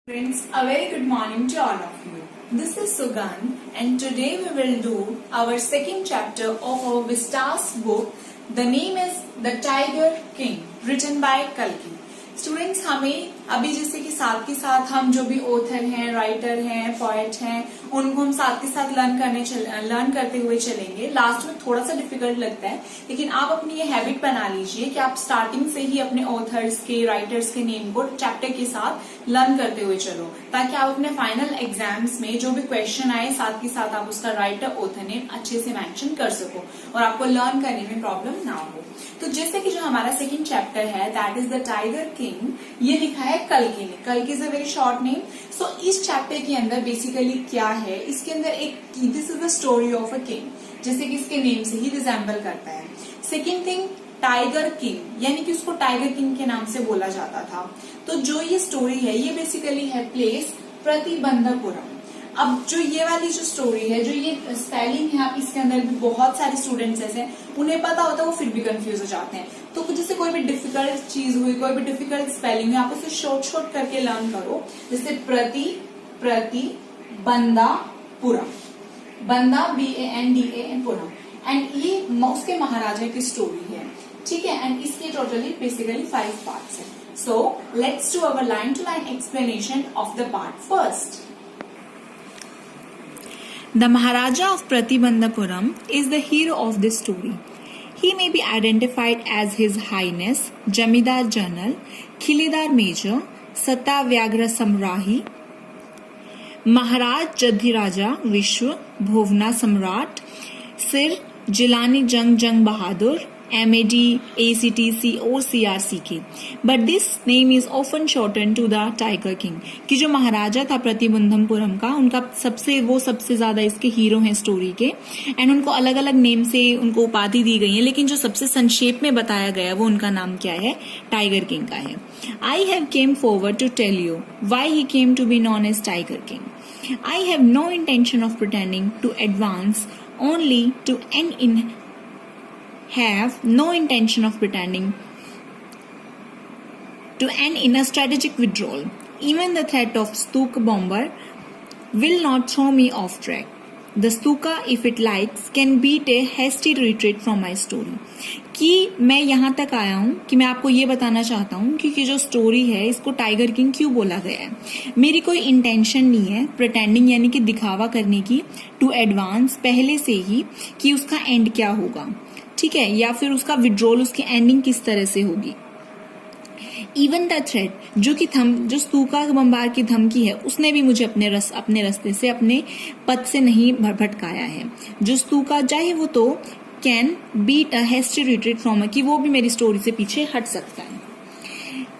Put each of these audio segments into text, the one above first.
Friends, a very good morning to all of you. This is Sugan and today we will do our second chapter of our Vistas book. The name is The Tiger King, written by Kalki. Students, हमें अभी जैसे कि साथ के साथ हम जो भी ऑथर हैं, राइटर हैं, पोएट हैं, उनको हम साथ के साथ लर्न करते हुए चलेंगे. लास्ट में थोड़ा सा डिफिकल्ट लगता है, लेकिन आप अपनी ये हैबिट बना लीजिए कि आप स्टार्टिंग से ही अपने ऑथर्स के, राइटर्स के नेम को चैप्टर के साथ लर्न करते हुए चलो, ताकि आप अपने फाइनल एग्जाम्स में जो भी क्वेश्चन आए साथ के साथ आप उसका राइटर, ऑथर नेम अच्छे से मेंशन कर सको और आपको लर्न करने में प्रॉब्लम ना हो. तो जैसे कि जो हमारा सेकंड चैप्टर है that is the tiger king, ये लिखा है कल्कि ने. कल्कि is a very short name. So इस चैप्टर के अंदर बेसिकली क्या है, इसके अंदर एक this is the story of a king, जैसे कि इसके नेम से ही रिजेंबल करता है. सेकेंड थिंग, टाइगर किंग, यानी कि उसको टाइगर किंग के नाम से बोला जाता था. तो जो ये स्टोरी है ये बेसिकली है प्लेस प्रतिबंधपुरम. अब जो ये वाली जो स्टोरी है, जो ये स्पेलिंग है, आप इसके अंदर भी बहुत सारे स्टूडेंट्स ऐसे हैं उन्हें पता होता है, वो फिर भी कंफ्यूज हो जाते हैं. तो जैसे कोई भी डिफिकल्ट चीज हुई, कोई भी डिफिकल्ट स्पेलिंग है, आप उसे शॉर्ट करके लर्न करो. जैसे प्रतिबंधापुरम, बंदा BANDA पुरम, एंड ये उसके महाराजा की स्टोरी है. ठीक है, एंड इसके टोटली बेसिकली 5 पार्ट्स है. So let's do our line to line explanation of the part first. The Maharaja of Pratibandhapuram is the hero of this story. He may be identified as His Highness Jamidar General Khilidar Major Satavyagra Samrahi Maharaj Jadhiraja Vishwa Bhovna Samrat Sir Jilani Jang Bahadur MAD ACT CO CRCK. But this name is often shortened to the Tiger King. कि जो महाराजा था प्रतिबंधमपुरम का, उनका सबसे ज्यादा इसके hero हैं story के, एंड उनको अलग अलग नेम से उनको उपाधि दी गई है, लेकिन जो सबसे संक्षेप में बताया गया वो उनका नाम क्या है, टाइगर किंग का है. I have came forward to tell you why he came to be known as tiger king. I have no intention of pretending to advance, only to end have no intention of pretending to end in a strategic withdrawal. Even the threat of Stuka bomber will not throw me off track. The Stuka, if it likes, can beat a hasty retreat from my story. कि मैं यहाँ तक आया हूँ कि मैं आपको ये बताना चाहता हूँ कि जो स्टोरी है इसको टाइगर किंग क्यों बोला गया है. मेरी कोई इंटेंशन नहीं है प्रिटेंडिंग, यानी कि दिखावा करने की, टू एडवांस, पहले से ही, कि उसका एंड क्या होगा. ठीक है, या फिर उसका विड्रॉल, उसकी एंडिंग किस तरह से होगी. इवन द थ्रेट, जो स्तूका बम्बार की धमकी है, उसने भी मुझे अपने रास्ते से, अपने पथ से नहीं भटकाया है. जो स्तूका, चाहे वो तो can beat a hasty retreat from, कि वो भी मेरी स्टोरी से पीछे हट सकता है.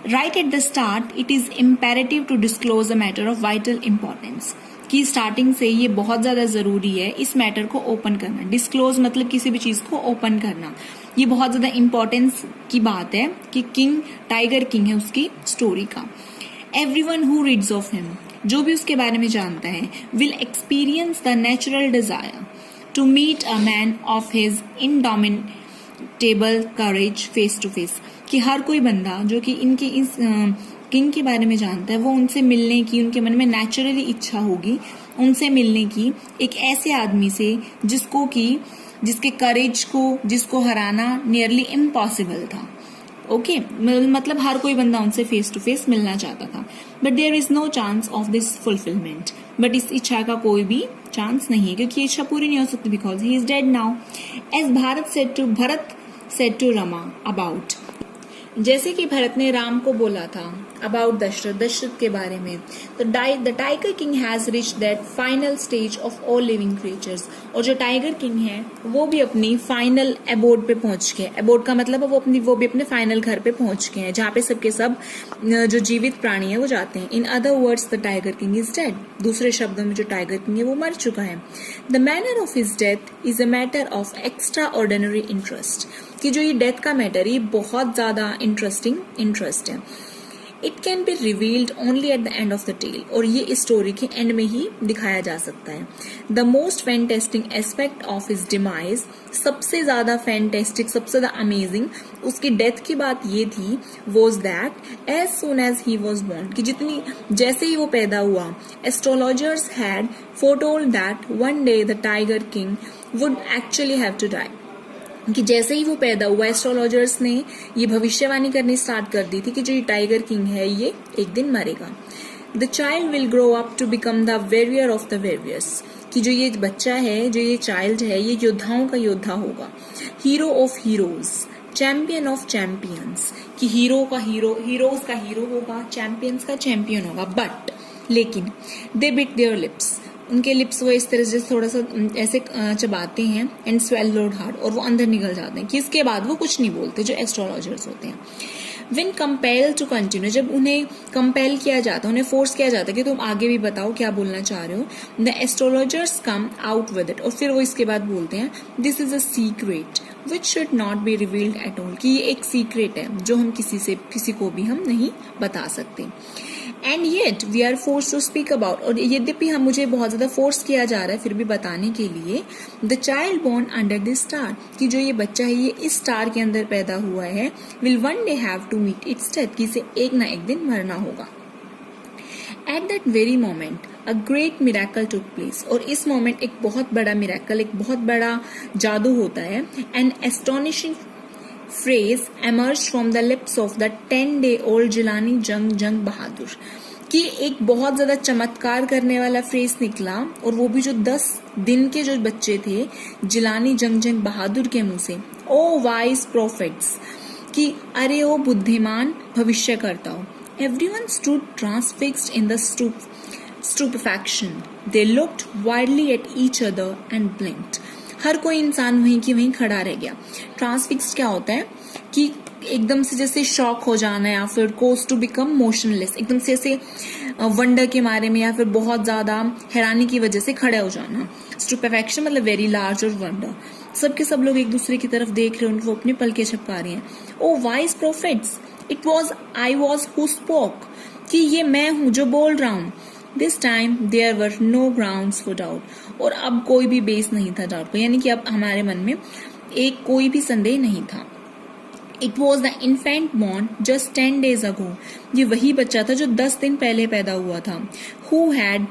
Right at the start it is imperative to disclose a matter of vital importance. कि स्टार्टिंग से ये बहुत ज्यादा जरूरी है इस मैटर को ओपन करना. डिस्क्लोज मतलब किसी भी चीज को ओपन करना. ये बहुत ज्यादा इंपॉर्टेंस की बात है कि किंग, टाइगर किंग है उसकी स्टोरी का. Everyone who reads of him, जो भी उसके बारे में जानता है, will experience the natural desire to meet a man of his indomitable courage face to face. कि हर कोई बंदा जो कि इनकी इस किंग के बारे में जानता है, वो उनसे मिलने की, उनके मन में नेचुरली इच्छा होगी उनसे मिलने की, एक ऐसे आदमी से जिसके करेज को, जिसको हराना नियरली इम्पॉसिबल था. ओके, मतलब हर कोई बंदा उनसे फेस टू फेस मिलना चाहता था. But there is no chance of this fulfilment. But इस इच्छा का कोई भी चांस नहीं है, क्योंकि इच्छा पूरी नहीं हो सकती, because he is dead now. As Bharat said to Rama about, जैसे कि भरत ने राम को बोला था अबाउट दशरथ के बारे में. तो the tiger king has rich that final stage of all living creatures. और जो टाइगर किंग है वो भी अपनी फाइनल एबोर्ड पे पहुंच गए. एबोर्ड का मतलब है वो भी अपने फाइनल घर पे पहुंच गए हैं, जहाँ पे सबके सब जो जीवित प्राणी है वो जाते हैं. In other words the tiger king is dead. दूसरे शब्दों में जो टाइगर किंग है वो मर चुका है. The manner of his death is a matter of extra ordinary interest. कि जो ये डेथ का मैटर, ये बहुत ज्यादा इंटरेस्ट है. It can be revealed only at the end of the tale, और ये इस स्टोरी के एंड में ही दिखाया जा सकता है. The most fantastic aspect of his demise, सबसे ज्यादा फैंटेस्टिक, सबसे ज्यादा अमेजिंग उसकी डेथ की बात ये थी, was that as soon as he was born, कि जितनी जैसे ही वो पैदा हुआ, astrologers had foretold that one day the tiger king would actually have to die, कि जैसे ही वो पैदा हुआ एस्ट्रोलॉजर्स ने ये भविष्यवाणी करनी स्टार्ट कर दी थी कि जो ये टाइगर किंग है ये एक दिन मरेगा. The child will grow up to become the warrior of the warriors, कि जो ये बच्चा है, जो ये चाइल्ड है, ये योद्धाओं का योद्धा होगा. Hero of heroes, champion of champions, कि हीरो का हीरो, हीरोज का हीरो होगा, चैंपियंस का चैंपियन होगा. बट लेकिन दे बिट देयर लिप्स, उनके लिप्स वो इस तरह से थोड़ा सा ऐसे चबाते हैं, एंड स्वेल्लोड हार्ड, और वो अंदर निकल जाते हैं, कि इसके बाद वो कुछ नहीं बोलते, जो एस्ट्रोलॉजर्स होते हैं. When compelled to continue, जब उन्हें कंपेल किया जाता है, उन्हें फोर्स किया जाता है कि तुम आगे भी बताओ क्या बोलना चाह रहे हो, the astrologers come out with it, और फिर वो इसके बाद बोलते हैं this is a secret which should not be revealed at all, कि ये एक सीक्रेट है जो हम किसी को भी हम नहीं बता सकते. And yet we are force to speak about, और यद्यपि हम मुझे बहुत ज्यादा फोर्स किया जा रहा है फिर भी बताने के लिए, the child born under this star, कि जो ये बच्चा है ये इस स्टार के अंदर पैदा हुआ है, will one day have to meet its death, कि इसे एक ना एक दिन मरना होगा. At that very moment a great miracle took place, और इस मोमेंट एक बहुत बड़ा मिरेकल, एक बहुत बड़ा जादू होता है. An astonishing phrase emerged from the lips of the 10-day-old Jilani Jung Bahadur, कि एक बहुत ज्यादा चमत्कार करने वाला फ्रेज निकला, और वो भी जो 10 दिन के जो बच्चे थे जिलानी जंग बहादुर के मुंह से. ओ वाइज प्रोफेट्स, कि अरे ओ बुद्धिमान भविष्य करता हो. Everyone stood transfixed in the stupefaction. They looked wildly at each other and blinked. हर कोई इंसान वहीं की वहीं खड़ा रह गया. ट्रांसफिक्स्ड क्या होता है कि एकदम से जैसे शॉक हो जाना, या फिर कोज टू बिकम मोशनलेस, एकदम से ऐसे वंडर के मारे में या फिर बहुत ज्यादा हैरानी की वजह से खड़े हो जाना. स्टुपेफैक्शन मतलब वेरी लार्ज और वंडर. सबके सब लोग एक दूसरे की तरफ देख रहे हैं, उनको अपने पलके झपका रहे हैं. O wise prophets, it was I was who spoke, कि ये मैं हूं जो बोल रहा हूं. This time there were no grounds for doubt, और अब कोई भी बेस नहीं था डाउट को, यानी कि अब हमारे मन में एक कोई भी संदेह नहीं था. It was the infant born just 10 days ago, ये वही बच्चा था जो 10 दिन पहले पैदा हुआ था. Who had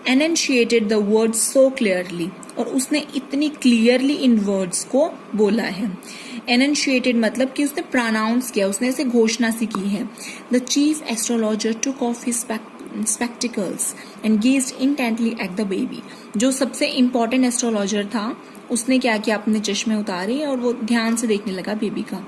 enunciated the words so clearly, और उसने इतनी क्लियरली इन वर्ड्स को बोला है. एनंशिएटेड मतलब कि उसने प्रोनाउंस किया, उसने ऐसे घोषणा सी की है. The chief astrologer took off his spectacles and gazed intently at the baby. जो सबसे इम्पोर्टेंट एस्ट्रोलॉजर था उसने क्या किया, अपने चश्मे उतारे और वो ध्यान से देखने लगा बेबी का.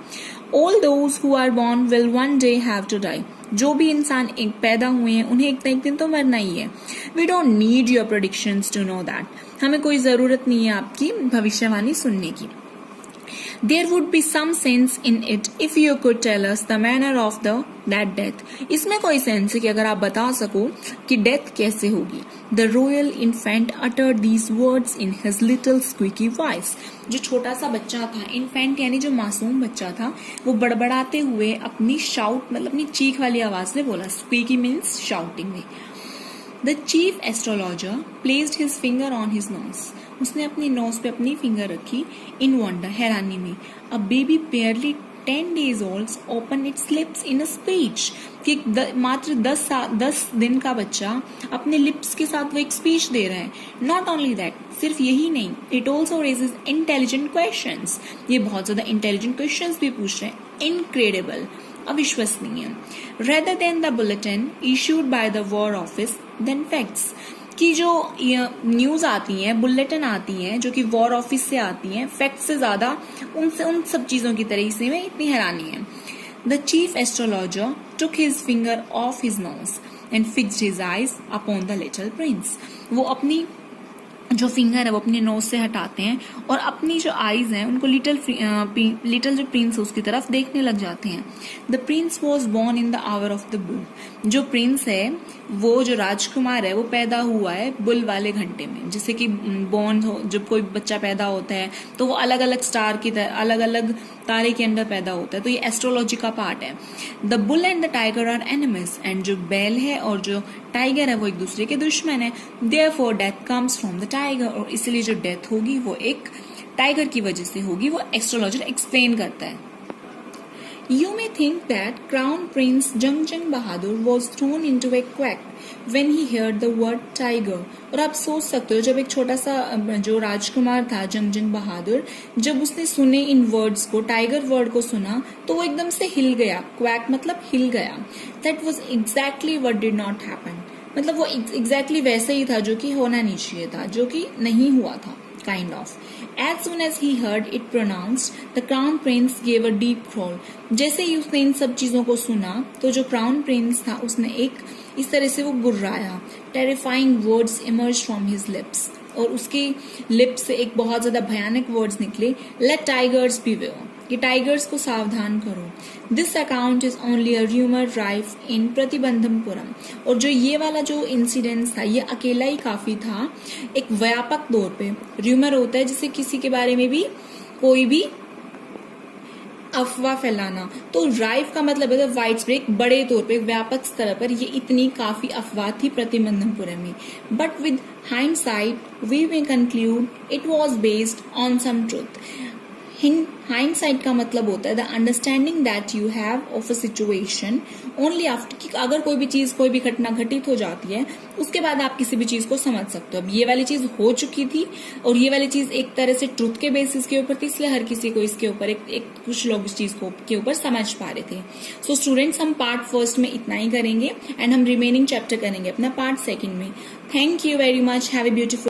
All those who are born will one day have to die. जो भी इंसान एक पैदा हुए हैं उन्हें एक ना एक दिन तो मरना ही है. We don't need your predictions to know that. हमें कोई जरूरत नहीं है आपकी भविष्यवाणी सुनने की. There would be some sense in it if you could tell us the manner of that death. इसमें कोई सेंस है कि अगर आप बता सको कि डेथ कैसे होगी. The royal infant uttered these words in his little squeaky voice. जो छोटा सा बच्चा था, इन्फेंट यानी जो मासूम बच्चा था, वो बड़बड़ाते हुए अपनी शाउट मतलब अपनी चीख वाली आवाज में बोला. स्क्वीकी मीन्स शाउटिंग में. The chief astrologer placed his finger on his nose. उसने अपनी नोज पे अपनी फिंगर रखी. इन वंडर, हैरानी में. A baby barely 10 days old opened its lips in a speech. कि मात्र 10 दिन का बच्चा अपने लिप्स के साथ वो एक स्पीच दे रहा है. नॉट ओनली दैट, सिर्फ यही नहीं, it also raises intelligent questions. ये बहुत ज्यादा इंटेलिजेंट क्वेश्चंस भी पूछ रहे हैं. इनक्रेडिबल, अविश्वसनीय. Rather than the bulletin issued by the war office then facts, कि जो न्यूज आती हैं, बुलेटिन आती हैं जो कि वॉर ऑफिस से आती हैं, फैक्ट से ज्यादा उन सब चीजों की तरह इसी में इतनी हैरानी है. The chief astrologer took his finger of his nose and fixed his eyes upon the little Prince. वो अपनी जो फिंगर है वो अपने नोज से हटाते हैं और अपनी जो आईज हैं उनको लिटिल जो प्रिंस है उसकी तरफ देखने लग जाते हैं. The prince was born in the hour of the bull. जो प्रिंस है, वो जो राजकुमार है, वो पैदा हुआ है बुल वाले घंटे में. जैसे कि बॉर्न हो, जब कोई बच्चा पैदा होता है तो वो अलग अलग स्टार की तरह, अलग अलग तारे के अंदर पैदा होता है, तो ये एस्ट्रोलॉजी का पार्ट है. The bull and the tiger are enemies, and जो बैल है और जो टाइगर है वो एक दूसरे के दुश्मन है. Therefore death comes from the tiger, और इसलिए जो डेथ होगी वो एक टाइगर की वजह से होगी. वो एस्ट्रोलॉजर एक्सप्लेन करता है. You may think that Crown Prince Jungjung Bahadur was thrown into a quack when he heard the word tiger. और आप सोच सकते हो, जब एक छोटा सा जो राजकुमार था जंगजंग बहादुर, जब उसने सुने इन वर्ड्स को, टाइगर वर्ड को सुना, तो वो एकदम से हिल गया. क्वैक मतलब हिल गया. That was exactly what did not happen. मतलब वो exactly वैसे ही था जो कि होना नहीं चाहिए था, जो कि नहीं हुआ था. Kind of. As soon as he heard it pronounced, the crown prince gave a deep growl. जैसे ही उसने इन सब चीजों को सुना, तो जो क्राउन प्रिंस था उसने एक इस तरह से वो गुर्राया. Terrifying words emerged from his lips. और उसकी लिप्स से एक बहुत ज्यादा भयानक वर्ड्स निकले. Let tigers beware. कि टाइगर्स को सावधान करो. This account is only a rumour rife in Pratibandhapuram. और जो ये वाला जो इंसिडेंस था, ये अकेला ही काफी था. एक व्यापक तौर पे र्यूमर होता है जिसे किसी के बारे में भी कोई भी अफवाह फैलाना. तो राइफ का मतलब है वाइड स्प्रेड, बड़े तौर पे व्यापक स्तर पर ये इतनी काफी अफवाह थी प्रतिबंधमपुरम में. But with hindsight we may conclude it was based on some truth. Hindsight का मतलब होता है the understanding that you have of a situation only after. कि अगर कोई भी चीज, कोई भी घटना घटित हो जाती है, उसके बाद आप किसी भी चीज को समझ सकते हो. अब ये वाली चीज हो चुकी थी और ये वाली चीज एक तरह से ट्रुथ के बेसिस के ऊपर थी, इसलिए हर किसी को इसके ऊपर एक कुछ लोग इस चीज को के ऊपर समझ पा रहे थे. सो स्टूडेंट्स, हम पार्ट फर्स्ट में इतना ही करेंगे एंड हम रिमेनिंग चैप्टर करेंगे अपना पार्ट सेकंड में. Thank you very much. Have a beautiful